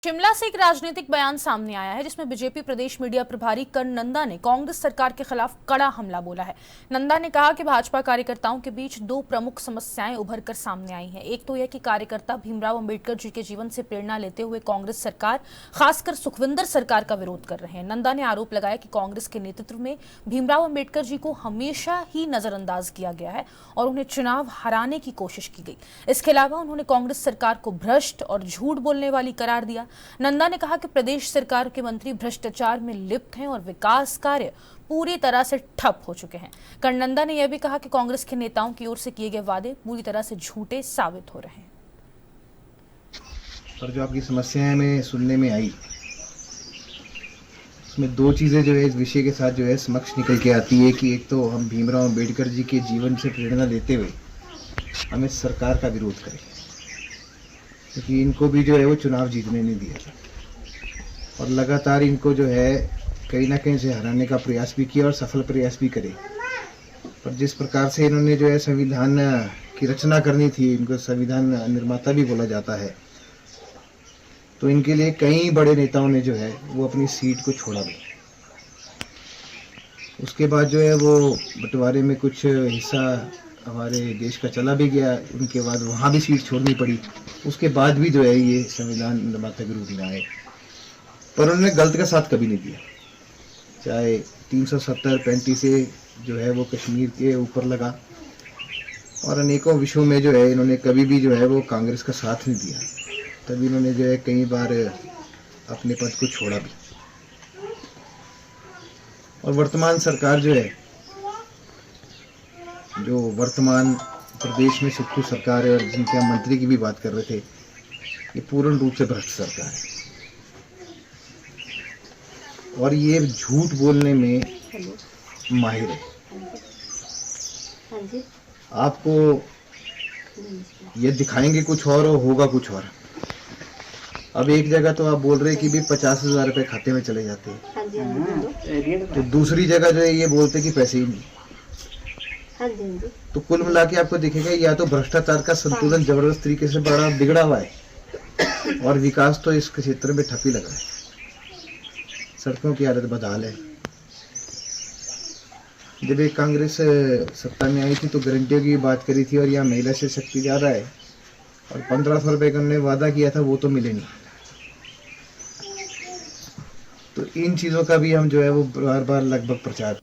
शिमला से एक राजनीतिक बयान सामने आया है जिसमें बीजेपी प्रदेश मीडिया प्रभारी कर्ण नंदा ने कांग्रेस सरकार के खिलाफ कड़ा हमला बोला है। नंदा ने कहा कि भाजपा कार्यकर्ताओं के बीच दो प्रमुख समस्याएं उभर कर सामने आई हैं। एक तो यह कि कार्यकर्ता भीमराव अंबेडकर जी के जीवन से प्रेरणा लेते हुए कांग्रेस सरकार, खासकर सुखविंदर सरकार का विरोध कर रहे हैं। नंदा ने आरोप लगाया कि कांग्रेस के नेतृत्व में भीमराव अंबेडकर जी को हमेशा ही नजरअंदाज किया गया है और उन्हें चुनाव हराने की कोशिश की गई। इसके अलावा उन्होंने कांग्रेस सरकार को भ्रष्ट और झूठ बोलने वाली करार दिया। नंदा ने कहा कि प्रदेश सरकार के मंत्री भ्रष्टाचार में लिप्त हैं और विकास कार्य पूरी तरह से ठप हो चुके हैं। कर्ण नंदा ने यह भी कहा कि कांग्रेस के नेताओं की ओर से किए गए वादे पूरी तरह से झूठे साबित हो रहे हैं। पर जो आपकी समस्याएं में सुनने में आई, उसमें दो चीज़ें जो है इस विषय के साथ जो है समक्ष निकल के आती है कि एक तो हम भीमराव अंबेडकर जी के जीवन से प्रेरणा लेते हुए हमें सरकार का विरोध करें, क्योंकि इनको भी जो है वो चुनाव जीतने नहीं दिया था और लगातार इनको जो है कहीं ना कहीं से हराने का प्रयास भी किया और सफल प्रयास भी करे। पर जिस प्रकार से इन्होंने जो है संविधान की रचना करनी थी, इनको संविधान निर्माता भी बोला जाता है, तो इनके लिए कई बड़े नेताओं ने जो है वो अपनी सीट को छोड़ा भी। उसके बाद जो है वो बंटवारे में कुछ हिस्सा हमारे देश का चला भी गया, उनके बाद वहाँ भी सीट छोड़नी पड़ी। उसके बाद भी जो है ये संविधान निर्माता के रूप में आए, पर उन्होंने गलत का साथ कभी नहीं दिया। चाहे 370-35 से जो है वो कश्मीर के ऊपर लगा और अनेकों विषयों में जो है इन्होंने कभी भी जो है वो कांग्रेस का साथ नहीं दिया। तभी इन्होंने जो है कई बार अपने पद को छोड़ा भी। और वर्तमान सरकार जो है, जो वर्तमान प्रदेश में सुप्रीम सरकार है और जिनके हम मंत्री की भी बात कर रहे थे, ये पूर्ण रूप से भ्रष्ट सरकार है और ये झूठ बोलने में माहिर है। आपको ये दिखाएंगे कुछ और होगा कुछ और। अब एक जगह तो आप बोल रहे कि भी 50,000 रुपये खाते में चले जाते हैं, तो दूसरी जगह जो है ये बोलते कि पैसे ही नहीं। तो कुल मिला के आपको दिखेगा या तो भ्रष्टाचार का संतुलन जबरदस्त तरीके से बड़ा बिगड़ा हुआ है और विकास तो इस क्षेत्र में ठप ही लगा है। सड़कों की हालत बदहाल है। जब एक कांग्रेस सत्ता में आई थी तो गारंटियों की बात करी थी और यहाँ महिला से शक्ति ज्यादा है और 1500 रुपये का हमने वादा किया था, वो तो मिले नहीं। तो इन चीज़ों का भी हम जो है वो बार बार लगभग प्रचार